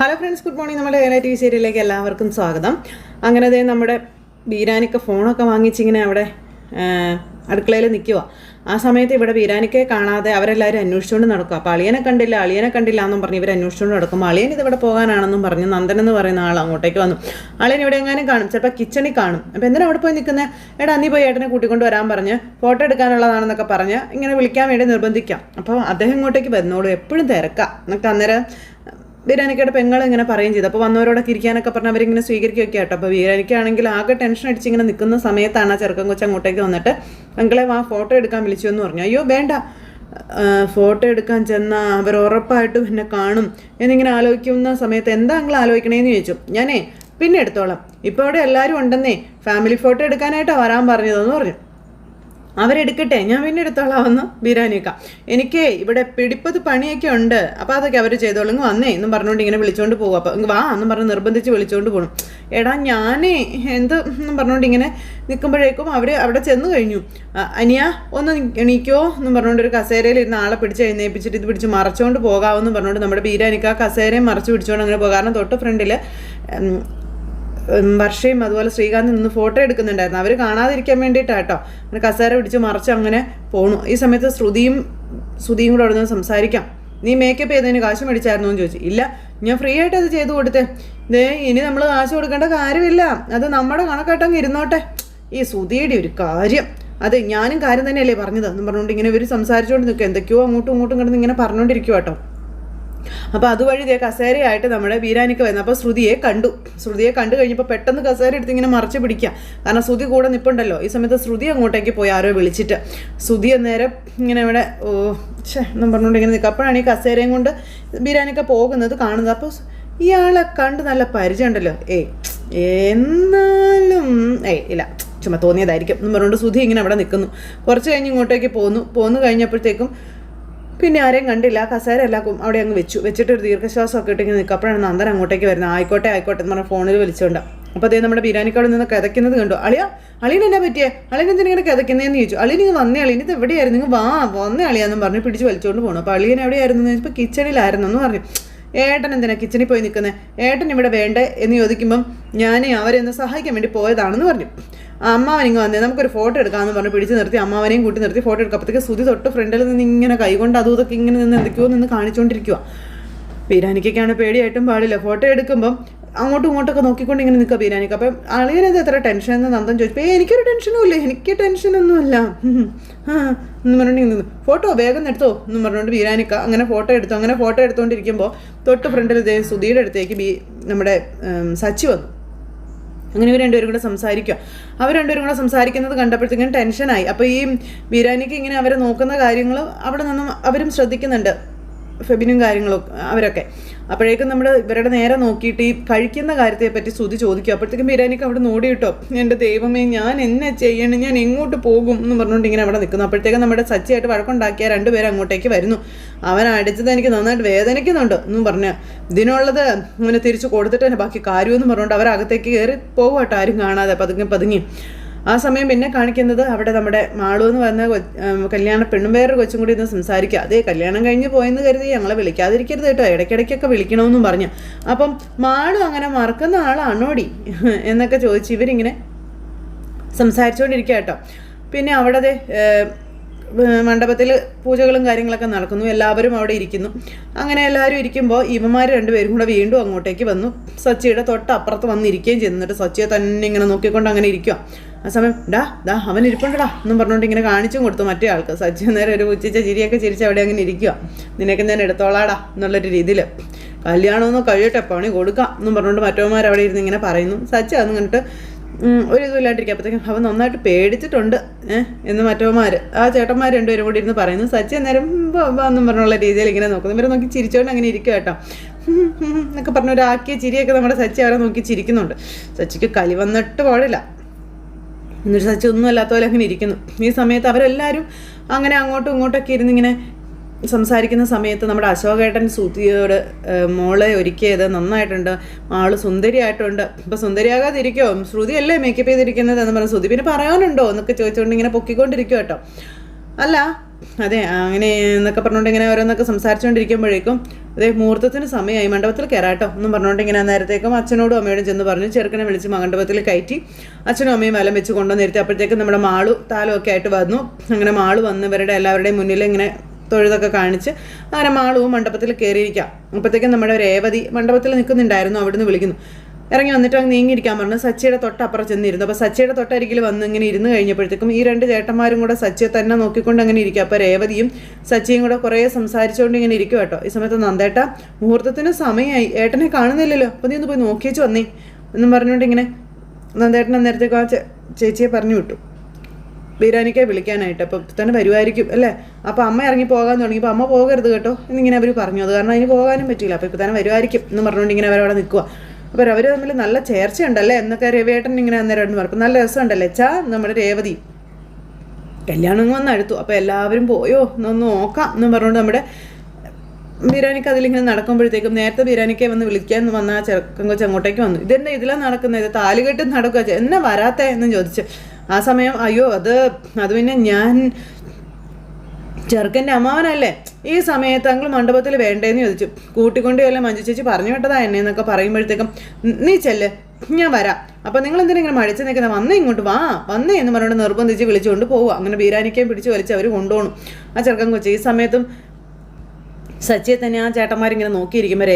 Hello friends, good morning. നമ്മുടെ ഏല T V സീരിയലിലേക്ക് എല്ലാവർക്കും സ്വാഗതം. അങ്ങനെ അതേ നമ്മുടെ ബീരാനിക്ക ഫോണൊക്കെ വാങ്ങിച്ചിങ്ങനെ അവിടെ അടുക്കളയിൽ നിൽക്കുക. ആ സമയത്ത് ഇവിടെ ബീരാനിക്കയെ കാണാതെ അവരെല്ലാവരും അന്വേഷിച്ചുകൊണ്ട് നടക്കുക. അപ്പോൾ അളിയനെ കണ്ടില്ല എന്നും പറഞ്ഞ് ഇവർ അന്വേഷിച്ചുകൊണ്ട് നടക്കുമ്പോൾ അളിയൻ ഇതിവിടെ പോകാനാണെന്നും പറഞ്ഞ് നന്ദൻ എന്ന് പറയുന്ന ആൾ അങ്ങോട്ടേക്ക് വന്നു. അളിയൻ ഇവിടെ എങ്ങാനും കാണും, ചിലപ്പോൾ കിച്ചണിൽ കാണും. അപ്പോൾ എന്തിനാ അവിടെ പോയി നിൽക്കുന്നത്? എടാ നീ പോയി ഏട്ടനെ കൂട്ടിക്കൊണ്ട് വരാൻ പറഞ്ഞ് ഫോട്ടോ എടുക്കാനുള്ളതാണെന്നൊക്കെ പറഞ്ഞ് ഇങ്ങനെ വിളിക്കാൻ വേണ്ടി നിർബന്ധിക്കാം. അപ്പോൾ അദ്ദേഹം ഇങ്ങോട്ടേക്ക് വരുന്നോളൂ, എപ്പോഴും തിരക്കാം എന്നൊക്കെ അന്നേരം ബീരാനിക്കയുടെ പെങ്ങൾ ഇങ്ങനെ പറയുകയും ചെയ്തു. അപ്പോൾ വന്നവരോടൊക്കെ ഇരിക്കാനൊക്കെ പറഞ്ഞ് അവരിങ്ങനെ സ്വീകരിക്കുകയൊക്കെ കേട്ടോ. അപ്പോൾ ബീരാനിക്കാണെങ്കിൽ ആകെ ടെൻഷൻ അടിച്ച് ഇങ്ങനെ നിൽക്കുന്ന സമയത്താണ് ആ ചെറുക്കൻ കൊച്ച് അങ്ങോട്ടേക്ക് വന്നിട്ട് പെങ്ങളെ വാ ഫോട്ടോ എടുക്കാൻ വിളിച്ചു എന്ന് പറഞ്ഞു. അയ്യോ വേണ്ട, ഫോട്ടോ എടുക്കാൻ ചെന്നാൽ അവർ ഉറപ്പായിട്ടും എന്നെ കാണും എന്നിങ്ങനെ ആലോചിക്കുന്ന സമയത്ത് എന്താ നിങ്ങൾ ആലോചിക്കണേന്ന് ചോദിച്ചു. ഞാനേ പിന്നെ എടുത്തോളാം, ഇപ്പോൾ അവിടെ എല്ലാവരും ഉണ്ടെന്നേ, ഫാമിലി ഫോട്ടോ എടുക്കാനായിട്ടാണ് വരാൻ പറഞ്ഞതെന്ന് പറഞ്ഞു. അവരെടുക്കട്ടെ, ഞാൻ പിന്നെ എടുത്തോളാമെന്ന് ബീരാനിക്ക. എനിക്ക് ഇവിടെ പിടിപ്പത് പണിയൊക്കെ ഉണ്ട്, അപ്പോൾ അതൊക്കെ അവർ ചെയ്തോളും, വന്നേ എന്നും പറഞ്ഞുകൊണ്ട് ഇങ്ങനെ വിളിച്ചുകൊണ്ട് പോകും. അപ്പോൾ വാ എന്നും പറഞ്ഞ് നിർബന്ധിച്ച് വിളിച്ചുകൊണ്ട് പോകണം. എടാ ഞാനേ എന്ത് എന്നും പറഞ്ഞുകൊണ്ട് ഇങ്ങനെ നിൽക്കുമ്പോഴേക്കും അവർ അവിടെ ചെന്ന് കഴിഞ്ഞു. അനിയ ഒന്ന് എണീക്കോ എന്നും പറഞ്ഞുകൊണ്ട് ഒരു കസേരയിൽ ഇരുന്ന് ആളെ പിടിച്ച് എഴുന്നേപ്പിച്ചിട്ട് ഇത് പിടിച്ച് മറച്ചുകൊണ്ട് പോകാമെന്നും പറഞ്ഞുകൊണ്ട് നമ്മുടെ ബീരാനിക്ക കസേരയും മറച്ച് പിടിച്ചുകൊണ്ട് അങ്ങനെ പോകും. കാരണം തൊട്ട് ഫ്രണ്ടിൽ വർഷയും അതുപോലെ ശ്രീകാന്ത് നിന്ന് ഫോട്ടോ എടുക്കുന്നുണ്ടായിരുന്നു. അവർ കാണാതിരിക്കാൻ വേണ്ടിയിട്ടാട്ടോ അങ്ങനെ കസേര പിടിച്ച് മറച്ച് അങ്ങനെ പോണു. ഈ സമയത്ത് ശ്രുതിയും കൂടെ അവിടെ നിന്ന് സംസാരിക്കാം. നീ മേക്കപ്പ് ചെയ്തതിന് കാശ് മേടിച്ചായിരുന്നു എന്ന് ചോദിച്ചു. ഇല്ല, ഞാൻ ഫ്രീ ആയിട്ട് അത് ചെയ്ത് കൊടുത്തേ. ഇനി നമ്മൾ കാശ് കൊടുക്കേണ്ട കാര്യമില്ല, അത് നമ്മുടെ കണക്കായിട്ടങ്ങ് ഇരുന്നോട്ടെ. ഈ ശ്രുതിയുടെ ഒരു കാര്യം, അതെ ഞാനും കാര്യം തന്നെയല്ലേ പറഞ്ഞത് എന്ന് പറഞ്ഞുകൊണ്ട് ഇങ്ങനെ ഇവർ സംസാരിച്ചുകൊണ്ട് നിൽക്കുക. എന്തൊക്കെയോ അങ്ങോട്ടും ഇങ്ങോട്ടും കിടന്ന് ഇങ്ങനെ പറഞ്ഞുകൊണ്ടിരിക്കുക കേട്ടോ. അപ്പോൾ അതുവഴി ഇതേ കസേരയായിട്ട് നമ്മുടെ ബീരാനിക്ക വരുന്നത്. അപ്പോൾ ശ്രുതിയെ കണ്ടു കഴിഞ്ഞപ്പോൾ പെട്ടെന്ന് കസേര എടുത്ത് ഇങ്ങനെ മറച്ച് പിടിക്കുക. കാരണം ശ്രുതി കൂടെ നിൽപ്പുണ്ടല്ലോ. ഈ സമയത്ത് ശ്രുതി അങ്ങോട്ടേക്ക് പോയി ആരോ വിളിച്ചിട്ട് ശ്രുതി നേരം ഇങ്ങനെ ഇവിടെ എന്നും പറഞ്ഞുകൊണ്ട് ഇങ്ങനെ നിൽക്കുക. അപ്പോഴാണ് ഈ കസേരയും കൊണ്ട് ബീരാനിക്ക പോകുന്നത് കാണുന്നത്. അപ്പോൾ ഇയാളെ കണ്ട് നല്ല പരിചയം ഉണ്ടല്ലോ. എന്നാലും ഇല്ല, ചുമ്മാ തോന്നിയതായിരിക്കും എന്ന് പറഞ്ഞുകൊണ്ട് ശ്രുതി ഇങ്ങനെ അവിടെ നിൽക്കുന്നു. കുറച്ച് കഴിഞ്ഞ് ഇങ്ങോട്ടേക്ക് പോന്നു കഴിഞ്ഞപ്പോഴത്തേക്കും പിന്നെ ആരെയും കണ്ടില്ല. കസേര എല്ലാവർക്കും അവിടെ അങ്ങ് വെച്ചിട്ട് ഒരു ദീർഘശ്വാസമൊക്കെ ഇട്ട് ഇങ്ങനെ നിൽക്കുക. അപ്പോഴാണ് നന്ദൻ അങ്ങോട്ടേക്ക് വരുന്നത്. ആയിക്കോട്ടെ എന്ന് പറഞ്ഞാൽ ഫോണിൽ വിളിച്ചുകൊണ്ട്. അപ്പോൾ അതേ നമ്മുടെ ബീരാനിക്കോട് നിന്ന് കിതയ്ക്കുന്നത് കണ്ടു. അളിയൻ എന്നാ പറ്റിയേ, അളിയൻ എന്തിനാണ് കിതയ്ക്കുന്നതെന്ന് ചോദിച്ചു. അളിയൻ നിങ്ങൾ വന്നേ, അളിയൻ ഇത് എവിടെയായിരുന്നു, നിങ്ങൾ വന്നേ അളിയാന്നും പറഞ്ഞ് പിടിച്ച് വലിച്ചുകൊണ്ട് പോകണം. അപ്പോൾ അളിയൻ എവിടെയായിരുന്നു എന്ന് ചോദിച്ചപ്പോൾ കിച്ചണിലായിരുന്നു എന്ന് പറഞ്ഞു. ഏട്ടൻ എന്തിനാ കിച്ചണിൽ പോയി നിൽക്കുന്നത്, ഏട്ടൻ ഇവിടെ വേണ്ടേ എന്ന് ചോദിക്കുമ്പം ഞാൻ അവരെന്ന് സഹായിക്കാൻ വേണ്ടി പോയതാണെന്ന് പറഞ്ഞു. അമ്മാവനിങ്ങ് വന്നേ, നമുക്കൊരു ഫോട്ടോ എടുക്കാമെന്ന് പറഞ്ഞ് പിടിച്ച് നിർത്തി അമ്മാവനെയും കൂട്ടി നിർത്തി ഫോട്ടോ എടുക്കുക. അപ്പോഴത്തേക്ക് ശ്രുതി തൊട്ട് ഫ്രണ്ടിൽ നിന്ന് ഇങ്ങനെ കൈകൊണ്ട് അതും ഇതൊക്കെ ഇങ്ങനെ നിന്ന് എന്തൊക്കെയോ നിന്ന് കാണിച്ചുകൊണ്ടിരിക്കുക. ബീരാനിക്കയ്ക്കാണ് പേടിയായിട്ടും പാടില്ല. ഫോട്ടോ എടുക്കുമ്പം അങ്ങോട്ടും ഇങ്ങോട്ടൊക്കെ നോക്കിക്കൊണ്ട് ഇങ്ങനെ നിൽക്കുക ബീരാനിക്ക. അപ്പം അളിയനത് എത്ര ടെൻഷൻ എന്ന് നന്ദൻ ചോദിച്ചു. എനിക്കൊരു ടെൻഷനും ഇല്ല, എനിക്ക് ടെൻഷനൊന്നുമില്ല എന്ന് പറഞ്ഞിട്ട് നിന്ന് ഫോട്ടോ വേഗം എടുത്തോ എന്നും പറഞ്ഞുകൊണ്ട് ബീരാനിക്ക അങ്ങനെ ഫോട്ടോ എടുത്തുകൊണ്ടിരിക്കുമ്പോൾ തൊട്ട് ഫ്രണ്ടിൽ ഇതേ ശ്രുതിയുടെ അടുത്തേക്ക് നമ്മുടെ സച്ചി വന്നു. അങ്ങനെ ഇവർ രണ്ടുപേരും കൂടെ സംസാരിക്കുക. അവർ രണ്ടുപേരും കൂടെ സംസാരിക്കുന്നത് കണ്ടപ്പോഴത്തേക്കും ടെൻഷനായി. അപ്പോൾ ഈ ബീരാനിക്ക് ഇങ്ങനെ അവരെ നോക്കുന്ന കാര്യങ്ങൾ അവിടെ നിന്നും അവരും ശ്രദ്ധിക്കുന്നുണ്ട്, ഫെബിനും കാര്യങ്ങളും അവരൊക്കെ. അപ്പോഴേക്കും ഇവരുടെ നേരെ നോക്കിയിട്ട് ഈ കഴിക്കുന്ന കാര്യത്തെപ്പറ്റി ശ്രുതി ചോദിക്കും. അപ്പോഴത്തേക്കും ബീരാനിക്ക് അവിടെ നോടി കിട്ടോ. എൻ്റെ ദൈവമേ, ഞാൻ എന്നെ ചെയ്യണം, ഞാൻ എങ്ങോട്ട് പോകും എന്ന് പറഞ്ഞുകൊണ്ട് ഇങ്ങനെ അവിടെ നിൽക്കുന്നു. അപ്പോഴത്തേക്കും നമ്മുടെ സച്ചിയായിട്ട് വഴക്കുണ്ടാക്കിയ രണ്ടുപേരും അങ്ങോട്ടേക്ക് വരുന്നു. അവൻ അടിച്ചത് എനിക്ക് നന്നായിട്ട് വേദനിക്കുന്നുണ്ട് എന്നും പറഞ്ഞ് ഇതിനുള്ളത് അങ്ങനെ തിരിച്ചു കൊടുത്തിട്ട് തന്നെ ബാക്കി കാര്യമെന്ന് പറഞ്ഞുകൊണ്ട് അവരകത്തേക്ക് കയറി പോകും കേട്ടോ, ആരും കാണാതെ പതുങ്ങി. ആ സമയം പിന്നെ കാണിക്കുന്നത് അവിടെ നമ്മുടെ മാളു എന്ന് പറഞ്ഞ കല്യാണ പെണ്ണും വേറൊരു കൊച്ചും കൂടി ഇന്ന് സംസാരിക്കുക. അതേ കല്യാണം കഴിഞ്ഞ് പോയെന്ന് കരുതി ഞങ്ങളെ വിളിക്കാതിരിക്കരുത് കേട്ടോ, ഇടയ്ക്കിടയ്ക്കൊക്കെ വിളിക്കണമെന്നും പറഞ്ഞു. അപ്പം മാളു അങ്ങനെ മറക്കുന്ന ആളാണോടി എന്നൊക്കെ ചോദിച്ച് ഇവരിങ്ങനെ സംസാരിച്ചുകൊണ്ടിരിക്കുക കേട്ടോ. പിന്നെ അവിടെ മണ്ഡപത്തിൽ പൂജകളും കാര്യങ്ങളൊക്കെ നടക്കുന്നു. എല്ലാവരും അവിടെ ഇരിക്കുന്നു. അങ്ങനെ എല്ലാവരും ഇരിക്കുമ്പോൾ ഇവന്മാർ രണ്ടുപേരും കൂടെ വീണ്ടും അങ്ങോട്ടേക്ക് വന്നു. സച്ചിയുടെ തൊട്ടപ്പുറത്ത് വന്നിരിക്കുകയും ചെയ്തു. എന്നിട്ട് സച്ചിയെ തന്നെ ഇങ്ങനെ നോക്കിക്കൊണ്ട് അങ്ങനെ ഇരിക്കുക. ആ സമയം അവൻ ഇരിപ്പുണ്ടടാ എന്നും പറഞ്ഞുകൊണ്ട് ഇങ്ങനെ കാണിച്ചും കൊടുത്തു മറ്റേ ആൾക്ക്. സച്ചി നേരെ ഒരു ഉച്ചിച്ച ചിരിയൊക്കെ ചിരിച്ച് അവിടെ അങ്ങനെ ഇരിക്കുക. നിനക്ക് ഞാൻ എടുത്തോളാടാ എന്നുള്ളൊരു രീതിയിൽ കല്യാണമൊന്നും കഴിയട്ടെ പണി കൊടുക്കാം എന്നും പറഞ്ഞുകൊണ്ട് മറ്റവന്മാർ അവിടെ ഇരുന്ന് ഇങ്ങനെ പറയുന്നു. സച്ചി അതൊന്നും കണ്ടിട്ട് ഒരു ഇതുമില്ലാണ്ടിരിക്കുക. അപ്പോഴത്തേക്കും അവൻ നന്നായിട്ട് പേടിച്ചിട്ടുണ്ട് എന്ന് മറ്റവന്മാർ ആ ചേട്ടന്മാർ രണ്ടുപേരും കൂടി ഇരുന്ന് പറയുന്നു. സച്ചി അന്നേരം എന്നും പറഞ്ഞുള്ള രീതിയിൽ ഇങ്ങനെ നോക്കുന്നു. ഇവരെ നോക്കി ചിരിച്ചുകൊണ്ട് അങ്ങനെ ഇരിക്കുക കേട്ടോ എന്നൊക്കെ പറഞ്ഞ ഒരു ആക്കിയ ചിരിയൊക്കെ നമ്മുടെ സച്ചി അവരെ നോക്കി ചിരിക്കുന്നുണ്ട്. സച്ചിക്ക് കലി വന്നിട്ട് പാടില്ല. എന്നിട്ട് സച്ചി ഒന്നും അല്ലാത്ത പോലെ അങ്ങനെ ഇരിക്കുന്നു. ഈ സമയത്ത് അവരെല്ലാവരും അങ്ങനെ അങ്ങോട്ടും ഇങ്ങോട്ടൊക്കെ ഇരുന്നിങ്ങനെ സംസാരിക്കുന്ന സമയത്ത് നമ്മുടെ അശോകേട്ടൻ ശ്രുതിയോട് മോളെ ഒരുക്കിയത് നന്നായിട്ടുണ്ട്, ആള് സുന്ദരിയായിട്ടുണ്ട്, ഇപ്പം സുന്ദരിയാകാതിരിക്കോ, ശ്രുതിയല്ലേ മേക്കപ്പ് ചെയ്തിരിക്കുന്നത് എന്ന് പറഞ്ഞു. ശ്രുതി പിന്നെ പറയാനുണ്ടോ എന്നൊക്കെ ചോദിച്ചുകൊണ്ട് ഇങ്ങനെ പൊക്കിക്കൊണ്ടിരിക്കും കേട്ടോ. അല്ല അതെ അങ്ങനെ എന്നൊക്കെ പറഞ്ഞുകൊണ്ട് ഇങ്ങനെ ഓരോന്നൊക്കെ സംസാരിച്ചുകൊണ്ടിരിക്കുമ്പോഴേക്കും അതേ മുഹൂർത്തത്തിന് സമയമായി, മണ്ഡപത്തിൽ കയറാട്ടോ എന്നും പറഞ്ഞുകൊണ്ട് ഇങ്ങനെ നേരത്തേക്കും അച്ഛനോടും അമ്മയോടും ചെന്ന് പറഞ്ഞു. ചെറുക്കനെ വിളിച്ച് മണ്ഡപത്തിൽ കയറ്റി അച്ഛനും അമ്മയും വലം വെച്ച് കൊണ്ടുവന്നിരുത്തി. അപ്പോഴത്തേക്കും നമ്മുടെ മാളു താലമൊക്കെ ആയിട്ട് വന്നു. അങ്ങനെ മാളു വന്ന് ഇവരുടെ എല്ലാവരുടെയും മുന്നിൽ ഇങ്ങനെ തൊഴുതൊക്കെ കാണിച്ച് അങ്ങനെ മാളുവും മണ്ഡപത്തിൽ കയറിയിരിക്കാം. അപ്പോഴത്തേക്കും നമ്മുടെ രേവതി മണ്ഡപത്തിൽ നിൽക്കുന്നുണ്ടായിരുന്നു. അവിടുന്ന് വിളിക്കുന്നു. ഇറങ്ങി വന്നിട്ട് അങ്ങ് നീങ്ങിയിരിക്കാൻ പറഞ്ഞു. സച്ചിയുടെ തൊട്ടപ്പുറം ചെന്നിരുന്നു. അപ്പോൾ സച്ചിയുടെ തൊട്ടരികിൽ വന്ന് ഇങ്ങനെ ഇരുന്ന് കഴിഞ്ഞപ്പോഴത്തേക്കും ഈ രണ്ട് ചേട്ടന്മാരും കൂടെ സച്ചിയെ തന്നെ നോക്കിക്കൊണ്ട് അങ്ങനെ ഇരിക്കുക. അപ്പോൾ രേവതിയും സച്ചിയും കൂടെ കുറേ സംസാരിച്ചുകൊണ്ട് ഇങ്ങനെ ഇരിക്കും കേട്ടോ. ഈ സമയത്ത് നന്ദേട്ട മുഹൂർത്തത്തിന് സമയമായി, ഏട്ടനെ കാണുന്നില്ലല്ലോ, അപ്പോൾ നീ ഒന്ന് പോയി നോക്കിയേച്ച് വന്നേ എന്നും പറഞ്ഞുകൊണ്ട് ഇങ്ങനെ നന്ദേട്ടൻ അന്നേരത്തേക്കും ആ ചേച്ചിയെ പറഞ്ഞു വിട്ടു ബീരാനിക്കെ വിളിക്കാനായിട്ട്. അപ്പോൾ തന്നെ വരുമായിരിക്കും അല്ലേ. അപ്പോൾ അമ്മ ഇറങ്ങി പോകാൻ തുടങ്ങിയപ്പോൾ അമ്മ പോകരുത് കേട്ടോ എന്നിങ്ങനെ അവർ പറഞ്ഞു. അത് കാരണം അതിന് പോകാനും പറ്റില്ല. അപ്പോൾ ഇപ്പോൾ തന്നെ വരുമായിരിക്കും എന്ന് പറഞ്ഞുകൊണ്ട് ഇങ്ങനെ അവരവിടെ നിൽക്കുക. അപ്പോൾ അവർ തമ്മിൽ നല്ല ചേർച്ചയുണ്ടല്ലേ എന്നൊക്കെ രവിയേട്ടൻ ഇങ്ങനെ അന്നേരം പറഞ്ഞു. അപ്പോൾ നല്ല രസമുണ്ടല്ലേ ചാ നമ്മുടെ രേവതി കല്യാണം വന്ന് അടുത്തു. അപ്പോൾ എല്ലാവരും പോയോ എന്നൊന്ന് നോക്കാം എന്ന് പറഞ്ഞുകൊണ്ട് നമ്മുടെ ബീരാനിക്ക് അതിലിങ്ങനെ നടക്കുമ്പോഴത്തേക്കും നേരത്തെ ബീരാനിക്കെ വന്ന് വിളിക്കാൻ വന്ന ആ ചെറുക്കൻ കൊച്ച് അങ്ങോട്ടേക്ക് വന്നു. ഇതെന്നെ ഇതിലാണ് നടക്കുന്നത്, താലികെട്ട് നടക്കുക, എന്നാ വരാത്തേ എന്നും ചോദിച്ചു. ആ സമയം അയ്യോ അത് പിന്നെ ഞാൻ ചെറുക്കൻ്റെ അമ്മാവനല്ലേ, ഈ സമയത്ത് അങ്ങൾ മണ്ഡപത്തിൽ വേണ്ടേന്ന് ചോദിച്ചു. കൂട്ടിക്കൊണ്ടുവല്ല മഞ്ജു ചേച്ചി പറഞ്ഞു വിട്ടതാ എന്നെ എന്നൊക്കെ പറയുമ്പോഴത്തേക്കും നീ ചെല്ല് ഞാൻ വരാം. അപ്പം നിങ്ങൾ എന്തിനാ ഇങ്ങനെ മടിച്ച് നിൽക്കുന്നത്, വന്നേ ഇങ്ങോട്ട് വന്നേ എന്ന് പറഞ്ഞുകൊണ്ട് നിർബന്ധിച്ച് വിളിച്ചുകൊണ്ട് പോവുക. അങ്ങനെ ബീരാനിക്കയും പിടിച്ച് വലിച്ച് അവർ കൊണ്ടുപോകണം ആ ചെറുക്കൻ കൊച്ച്. ഈ സമയത്തും സച്ചിയെ തന്നെ ആ ചേട്ടന്മാരിങ്ങനെ നോക്കിയിരിക്കുമ്പോൾ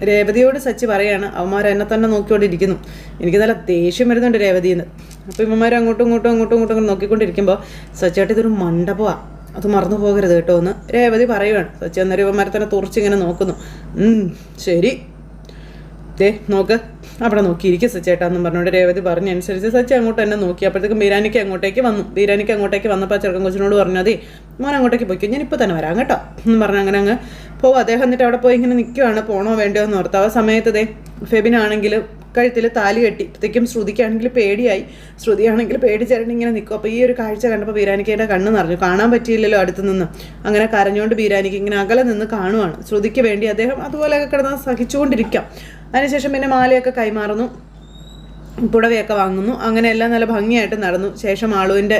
രേവതിയോട് സച്ചി പറയാണ് അവന്മാർ എന്നെ തന്നെ നോക്കിക്കൊണ്ടിരിക്കുന്നു. എനിക്ക് നല്ല ദേഷ്യം വരുന്നുണ്ട് രേവതിന്ന്. അപ്പോൾ ഇവന്മാർ അങ്ങോട്ടും ഇങ്ങോട്ടും നോക്കിക്കൊണ്ടിരിക്കുമ്പോൾ സച്ചിയായിട്ട് ഇതൊരു മണ്ഡപമാണ്, അത് മറന്നു പോകരുത് കേട്ടോ എന്ന് രേവതി പറയുവാണ്. സച്ചി അന്നേരം ഇവന്മാരെ തന്നെ തുറച്ചിങ്ങനെ നോക്കുന്നു. ശരി നോക്ക് അവിടെ നോക്കിയിരിക്കും സച്ചേട്ടാന്നും പറഞ്ഞുകൊണ്ട് രേവതി പറഞ്ഞനുസരിച്ച് സച്ചി അങ്ങോട്ട് തന്നെ നോക്കി. അപ്പോഴത്തേക്കും ബീരാനിക്ക് അങ്ങോട്ടേക്ക് വന്നപ്പോൾ ചെറുക്കൻ കൊച്ചിനോട് പറഞ്ഞു അതെ മോൻ അങ്ങോട്ടേക്ക് പോയിക്കോ, ഞാൻ ഇപ്പോൾ തന്നെ വരാം കേട്ടോ എന്ന് പറഞ്ഞ് അങ്ങനെ അങ്ങ് പോകും. അദ്ദേഹം എന്നിട്ട് അവിടെ പോയി ഇങ്ങനെ നിൽക്കുവാണ്, പോണോ വേണ്ടോ എന്ന് ഓർത്ത്. ആ സമയത്ത് ഫെബിനാണെങ്കിൽ കഴുത്തിൽ താലി കെട്ടി. അപ്പോഴത്തേക്കും ശ്രുതിക്കാണെങ്കിൽ പേടിയായി, ശ്രുതിയാണെങ്കിൽ പേടിച്ചേരണ്ട് ഇങ്ങനെ നിൽക്കും. അപ്പോൾ ഈ ഒരു കാഴ്ച കണ്ടപ്പോൾ ബീരാനിക്കയുടെ കണ്ണ് നിറഞ്ഞു. കാണാൻ പറ്റിയില്ലല്ലോ അടുത്ത് നിന്ന്. അങ്ങനെ കരഞ്ഞുകൊണ്ട് ബീരാനിക്ക് ഇങ്ങനെ അകലെ നിന്ന് കാണുവാണ്. ശ്രുതിക്ക് വേണ്ടി അദ്ദേഹം അതുപോലെയൊക്കെ കിടന്ന് സഹിച്ചുകൊണ്ടിരിക്കാം. അതിനുശേഷം പിന്നെ മാലയൊക്കെ കൈമാറുന്നു, പുടവയൊക്കെ വാങ്ങുന്നു. അങ്ങനെ എല്ലാം നല്ല ഭംഗിയായിട്ട് നടന്നു. ശേഷം ആളുവിൻ്റെ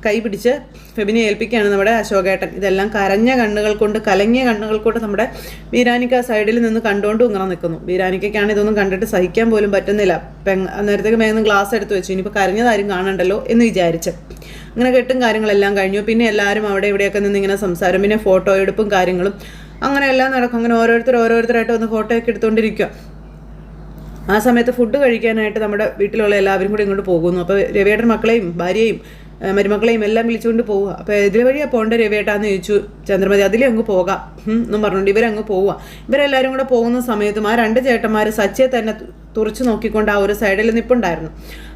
കൈ പിടിച്ച് ഫെബിനെ ഏൽപ്പിക്കുകയാണ് നമ്മുടെ അശോകേട്ടൻ. ഇതെല്ലാം കരഞ്ഞ കണ്ണുകൾ കൊണ്ട് കലങ്ങിയ കണ്ണുകൾ കൊണ്ട് നമ്മുടെ ബീരാനിക്ക സൈഡിൽ നിന്ന് കണ്ടുകൊണ്ട് ഇങ്ങനെ നിൽക്കുന്നു. ബീരാനിക്കാണ് ഇതൊന്നും കണ്ടിട്ട് സഹിക്കാൻ പോലും പറ്റുന്നില്ല. നേരത്തേക്ക് മേന്ന് ഗ്ലാസ് എടുത്ത് വെച്ചു, ഇനിയിപ്പോൾ കരഞ്ഞതാരും കാണണ്ടല്ലോ എന്ന് വിചാരിച്ച് അങ്ങനെ കെട്ടും കാര്യങ്ങളെല്ലാം കഴിഞ്ഞു. പിന്നെ എല്ലാവരും അവിടെ ഇവിടെയൊക്കെ നിന്ന് ഇങ്ങനെ സംസാരം, പിന്നെ ഫോട്ടോ എടുപ്പും കാര്യങ്ങളും അങ്ങനെ എല്ലാം നടക്കും. അങ്ങനെ ഓരോരുത്തരായിട്ട് വന്ന് ഫോട്ടോ ഒക്കെ എടുത്തുകൊണ്ടിരിക്കുക. ആ സമയത്ത് ഫുഡ് കഴിക്കാനായിട്ട് നമ്മുടെ വീട്ടിലുള്ള എല്ലാവരും കൂടി ഇങ്ങോട്ട് പോകുന്നു. അപ്പോൾ രവിയേട്ടൻ മക്കളെയും ഭാര്യയും മരുമക്കളെയും എല്ലാം വിളിച്ചുകൊണ്ട് പോവുക. അപ്പോൾ ഇതിലെ വഴിയാണ് പോകേണ്ട രവിയേട്ടാന്ന് ചോദിച്ചു ചന്ദ്രമതി. അതിലേ അങ്ങ് പോകാം എന്നും പറഞ്ഞുകൊണ്ട് ഇവരങ്ങ് പോവുക. ഇവരെല്ലാവരും കൂടെ പോകുന്ന സമയത്തും ആ രണ്ട് ചേട്ടന്മാർ സച്ചിയെ തന്നെ തുറച്ചു നോക്കിക്കൊണ്ട് ആ ഒരു സൈഡിൽ നിൽപ്പുണ്ടായിരുന്നു.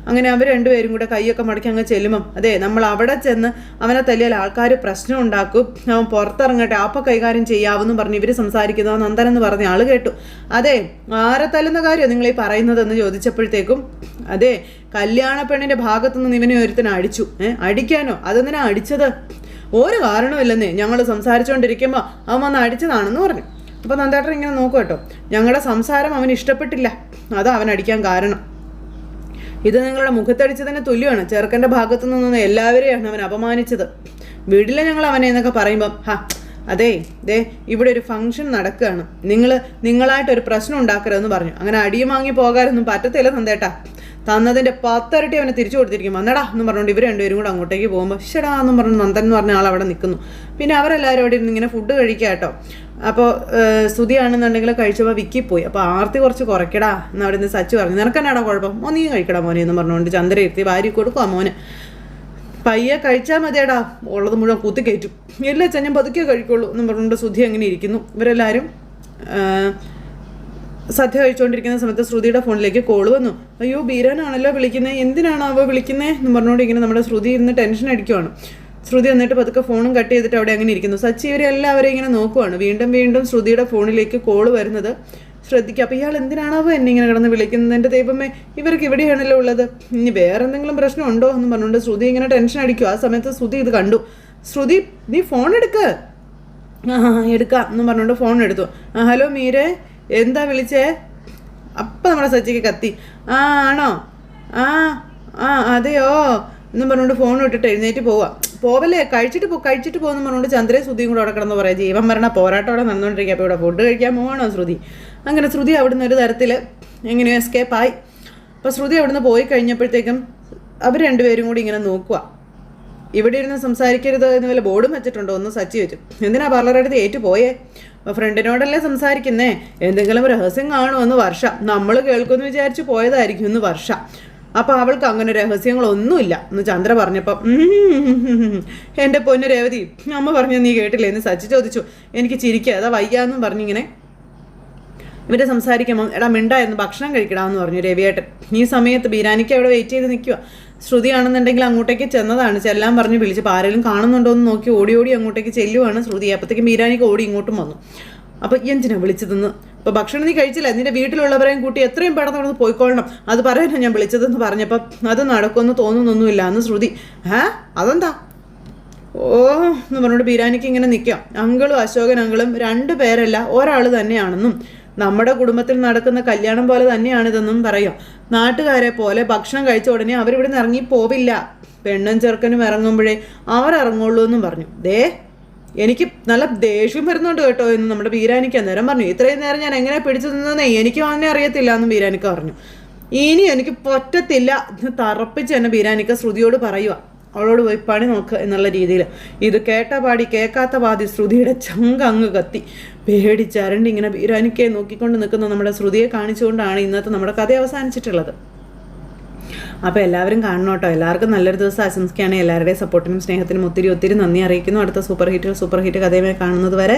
അങ്ങനെ അവർ രണ്ടുപേരും കൂടെ കൈയൊക്കെ മടക്കി അങ്ങ് ചെല്ലുമ്പം അതെ നമ്മൾ അവിടെ ചെന്ന് അവനെ തല്ലിയാൽ ആൾക്കാർ പ്രശ്നം ഉണ്ടാക്കും, അവൻ പുറത്തിറങ്ങട്ടെ അപ്പം കൈകാര്യം ചെയ്യാവെന്നും പറഞ്ഞ് ഇവർ സംസാരിക്കുന്നത് നന്ദൻ എന്ന് പറഞ്ഞ ആൾ കേട്ടു. അതെ ആരെ തല്ലുന്ന കാര്യം നിങ്ങൾ ഈ പറയുന്നതെന്ന് ചോദിച്ചപ്പോഴത്തേക്കും അതെ കല്യാണ പെണ്ണിൻ്റെ ഭാഗത്തുനിന്ന് ഇവനെ ഒരുത്തനെ അടിച്ചു. അടിക്കാനോ? അതെന്തിനാ അടിച്ചത്? ഒരു കാരണമില്ലെന്നേ, ഞങ്ങൾ സംസാരിച്ചുകൊണ്ടിരിക്കുമ്പോൾ അവൻ വന്ന് അടിച്ചതാണെന്ന് പറഞ്ഞു. അപ്പോൾ നന്ദേട്ടൻ ഇങ്ങനെ നോക്കും കേട്ടോ. ഞങ്ങളുടെ സംസാരം അവന് ഇഷ്ടപ്പെട്ടില്ല, അതാ അവൻ അടിക്കാൻ കാരണം. ഇത് നിങ്ങളുടെ മുഖത്തടിച്ചതിന് തുല്യമാണ്. ചെറുക്കൻ്റെ ഭാഗത്തു നിന്ന് എല്ലാവരെയാണ് അവൻ അപമാനിച്ചത്. വീട്ടിലെ ഞങ്ങൾ അവനെ എന്നൊക്കെ പറയുമ്പം അതെ ഇവിടെ ഒരു ഫംഗ്ഷൻ നടക്കുകയാണ്, നിങ്ങളായിട്ടൊരു പ്രശ്നം ഉണ്ടാക്കരുതെന്ന് പറഞ്ഞു. അങ്ങനെ അടിയും വാങ്ങി പോകാനൊന്നും പറ്റത്തില്ല നന്ദേട്ടാ, തന്നതിൻ്റെ 10 ഇരട്ടി അവനെ തിരിച്ചു കൊടുത്തിരിക്കും വന്നടാ എന്നും പറഞ്ഞുകൊണ്ട് ഇവർ രണ്ടുപേരും കൂടെ അങ്ങോട്ടേക്ക് പോകുമ്പോൾ ഷടാ എന്നും പറഞ്ഞു നന്ദൻ എന്ന് പറഞ്ഞ ആൾ അവിടെ നിൽക്കുന്നു. പിന്നെ അവരെല്ലാവരും അവിടെ ഇരുന്ന് ഇങ്ങനെ ഫുഡ് കഴിക്കുക കേട്ടോ. അപ്പോൾ സ്തുതിയാണെന്നുണ്ടെങ്കിൽ കഴിച്ചപ്പോൾ വിക്കി പോയി. അപ്പോൾ ആർത്തി കുറച്ച് കുറയ്ക്കടാ എന്ന് അവിടെ നിന്ന് സച്ചു പറഞ്ഞു. നിനക്കെന്നാടാ കുഴപ്പം, നീ കഴിക്കടാ മോനെ എന്ന് പറഞ്ഞുകൊണ്ട് ചന്ദ്ര ഇരുത്തി ഭാര്യ കൊടുക്കുക മോന്. പയ്യെ കഴിച്ചാൽ മതിയടാ, ഉള്ളത് മുഴുവൻ കുത്തിക്കയറ്റും. ഇല്ല ഞാൻ പതുക്കെ കഴിക്കുള്ളൂ എന്നും പറഞ്ഞുകൊണ്ട് ശ്രുതി അങ്ങനെ ഇരിക്കുന്നു. ഇവരെല്ലാവരും സദ്യ കഴിച്ചുകൊണ്ടിരിക്കുന്ന സമയത്ത് ശ്രുതിയുടെ ഫോണിലേക്ക് കോൾ വന്നു. അയ്യോ ബീരാനാണല്ലോ വിളിക്കുന്നത്, എന്തിനാണ് അവ വിളിക്കുന്നത് എന്ന് പറഞ്ഞുകൊണ്ട് ഇങ്ങനെ നമ്മുടെ ശ്രുതി ഇന്ന് ടെൻഷൻ അടിക്കുവാണ്. ശ്രുതി എന്നിട്ട് പതുക്കെ ഫോണും കട്ട് ചെയ്തിട്ട് അവിടെ അങ്ങനെ ഇരിക്കുന്നു. സച്ചി ഇവരെല്ലാവരും ഇങ്ങനെ നോക്കുവാണ്. വീണ്ടും ശ്രുതിയുടെ ഫോണിലേക്ക് കോൾ വരുന്നത് ശ്രദ്ധിക്കുക. അപ്പോൾ ഇയാൾ എന്തിനാണാവോ എന്നെ ഇങ്ങനെ കിടന്ന് വിളിക്കുന്നത്, എൻ്റെ ദൈവമേ ഇവർക്ക് ഇവിടെയാണല്ലോ ഉള്ളത്, ഇനി വേറെ എന്തെങ്കിലും പ്രശ്നം ഉണ്ടോ എന്ന് പറഞ്ഞുകൊണ്ട് ശ്രുതി ഇങ്ങനെ ടെൻഷൻ അടിക്കും. ആ സമയത്ത് ശ്രുതി ഇത് കണ്ടു. ശ്രുതി നീ ഫോൺ എടുക്ക്. എടുക്കാം എന്നും പറഞ്ഞുകൊണ്ട് ഫോൺ എടുത്തു. ഹലോ മീരേ, എന്താ വിളിച്ചേ? അപ്പം നമ്മുടെ സച്ചിക്ക് കത്തി. ആണോ? അതെയോ എന്നും പറഞ്ഞുകൊണ്ട് ഫോൺ ഇട്ടിട്ട് എഴുന്നേറ്റ് പോവാം. പോവല്ലേ, കഴിച്ചിട്ട് പോകുന്നു പറഞ്ഞുകൊണ്ട് ചന്ദ്രയും ശ്രുതിയും കൂടെ അവിടെ കിടന്ന് പറയാം. ജീവൻ മരണ പോരാട്ടം അവിടെ നടന്നുകൊണ്ടിരിക്കുക. അപ്പോൾ ഇവിടെ ഫുഡ് കഴിക്കാൻ പോകണോ ശ്രുതി? അങ്ങനെ ശ്രുതി അവിടുന്ന് ഒരു തരത്തിൽ എങ്ങനെയോ എസ്കേപ്പായി. അപ്പോൾ ശ്രുതി അവിടുന്ന് പോയി കഴിഞ്ഞപ്പോഴത്തേക്കും അവർ രണ്ടുപേരും കൂടി ഇങ്ങനെ നോക്കുക. ഇവിടെ ഇരുന്ന് സംസാരിക്കരുത് എന്ന് വല്ല ബോർഡും വെച്ചിട്ടുണ്ടോ? ഒന്ന് സച്ചി വെച്ചു. എന്തിനാ പാർലറടുത്ത് ഏറ്റുപോയേ? ഫ്രണ്ടിനോടല്ലേ സംസാരിക്കുന്നേ, എന്തെങ്കിലും രഹസ്യം കാണുമെന്ന് വർഷ. നമ്മൾ കേൾക്കുമെന്ന് വിചാരിച്ച് പോയതായിരിക്കും എന്ന് വർഷ. അപ്പം അവൾക്ക് അങ്ങനെ രഹസ്യങ്ങളൊന്നുമില്ല എന്ന് ചന്ദ്ര പറഞ്ഞപ്പം എൻ്റെ പൊന്നു രേവതി, അമ്മ പറഞ്ഞു നീ കേട്ടില്ലേ എന്ന് സച്ചി ചോദിച്ചു. എനിക്ക് ചിരിക്കുക, അതാ വയ്യാന്നും പറഞ്ഞിങ്ങനെ ഇവരെ സംസാരിക്കുമ്പോൾ എടാ മിണ്ടായിരുന്നു, ഭക്ഷണം കഴിക്കടാന്ന് പറഞ്ഞു രവിയേട്ടൻ. ഈ സമയത്ത് ബീരാനിക്ക് അവിടെ വെയിറ്റ് ചെയ്ത് നിൽക്കുക. ശ്രുതിയാണെന്നുണ്ടെങ്കിൽ അങ്ങോട്ടേക്ക് ചെന്നതാണ്, ചെല്ലാൻ പറഞ്ഞ് വിളിച്ചപ്പോൾ ആരെങ്കിലും കാണുന്നുണ്ടോ എന്ന് നോക്കി ഓടി അങ്ങോട്ടേക്ക് ചെല്ലുവാണ് ശ്രുതി. അപ്പോഴത്തേക്കും ബീരാനിക്ക് ഓടി ഇങ്ങോട്ടും വന്നു. അപ്പോൾ എന്തിനാ വിളിച്ചതെന്ന്? അപ്പോൾ ഭക്ഷണം നീ കഴിച്ചില്ല, നിന്റെ വീട്ടിലുള്ളവരെയും കൂട്ടി എത്രയും പെട്ടെന്ന് പോയിക്കൊള്ളണം, അത് പറയാനാണ് ഞാൻ വിളിച്ചതെന്ന് പറഞ്ഞപ്പോൾ അത് നടക്കുമെന്ന് തോന്നുന്നൊന്നുമില്ല എന്ന് ശ്രുതി. അതെന്താ ഓ എന്ന് പറഞ്ഞോണ്ട് ബീരാനിക്ക് ഇങ്ങനെ നിൽക്കാം. അങ്കിളും അശോകൻ അങ്കിളും 2 പേരല്ല ഒരാൾ തന്നെയാണെന്നും നമ്മുടെ കുടുംബത്തിൽ നടക്കുന്ന കല്യാണം പോലെ തന്നെയാണിതെന്നും പറയാം. നാട്ടുകാരെ പോലെ ഭക്ഷണം കഴിച്ച ഉടനെ അവരിവിടെ നിന്ന് ഇറങ്ങി പോവില്ല, പെണ്ണും ചെറുക്കനും ഇറങ്ങുമ്പോഴേ അവരിറങ്ങുള്ളൂ എന്നും പറഞ്ഞു. എനിക്ക് നല്ല ദേഷ്യം വരുന്നുണ്ട് കേട്ടോ എന്ന് നമ്മുടെ ബീരാനിക്ക് അന്നേരം പറഞ്ഞു. ഇത്രയും നേരം ഞാൻ എങ്ങനെ പിടിച്ചു നിന്നേ എനിക്ക് തന്നെ അറിയത്തില്ല എന്നും ബീരാനിക്ക പറഞ്ഞു. ഇനി എനിക്ക് പറ്റത്തില്ല എന്ന് തറപ്പിച്ച് തന്നെ ബീരാനിക്ക ശ്രുതിയോട് പറയുക, അവളോട് പോയി പണി നോക്കുക എന്നുള്ള രീതിയിൽ. ഇത് കേട്ട പാടി കേൾക്കാത്ത പാതി ശ്രുതിയുടെ ചങ്ക അങ്ങ് കത്തി പേടിച്ചരണ്ട് ഇങ്ങനെ ബീരാനിക്കയെ നോക്കിക്കൊണ്ട് നിൽക്കുന്ന നമ്മുടെ ശ്രുതിയെ കാണിച്ചുകൊണ്ടാണ് ഇന്നത്തെ നമ്മുടെ കഥ അവസാനിച്ചിട്ടുള്ളത്. അപ്പോൾ എല്ലാവരും കാണണം കേട്ടോ. എല്ലാവർക്കും നല്ലൊരു ദിവസം ആശംസിക്കുകയാണ്. എല്ലാവരുടെയും സപ്പോർട്ടിനും സ്നേഹത്തിനും ഒത്തിരി നന്ദി അറിയിക്കുന്നു. അടുത്ത സൂപ്പർ ഹിറ്റ് കഥയുമായി കാണുന്നത് വരെ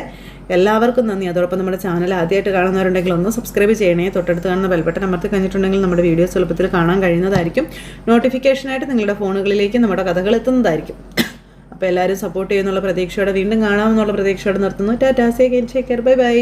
എല്ലാവർക്കും നന്ദി. അതോടൊപ്പം നമ്മുടെ ചാനൽ ആദ്യമായിട്ട് കാണുന്നവരുണ്ടെങ്കിൽ ഒന്ന് സബ്സ്ക്രൈബ് ചെയ്യണേ. തൊട്ടടുത്ത് കാണുന്ന ബെൽബട്ടൺ അമർത്തി കഴിഞ്ഞിട്ടുണ്ടെങ്കിൽ നമ്മുടെ വീഡിയോസ് എളുപ്പത്തിൽ കാണാൻ കഴിയുന്നതായിരിക്കും. നോട്ടിഫിക്കേഷനായിട്ട് നിങ്ങളുടെ ഫോണുകളിലേക്ക് നമ്മുടെ കഥകൾ എത്തുന്നതായിരിക്കും. അപ്പോൾ എല്ലാവരും സപ്പോർട്ട് ചെയ്യുന്നുള്ള പ്രതീക്ഷയോടെ വീണ്ടും കാണാമെന്നുള്ള പ്രതീക്ഷയോടെ നിർത്തുന്നു. Tata, say care, bye bye.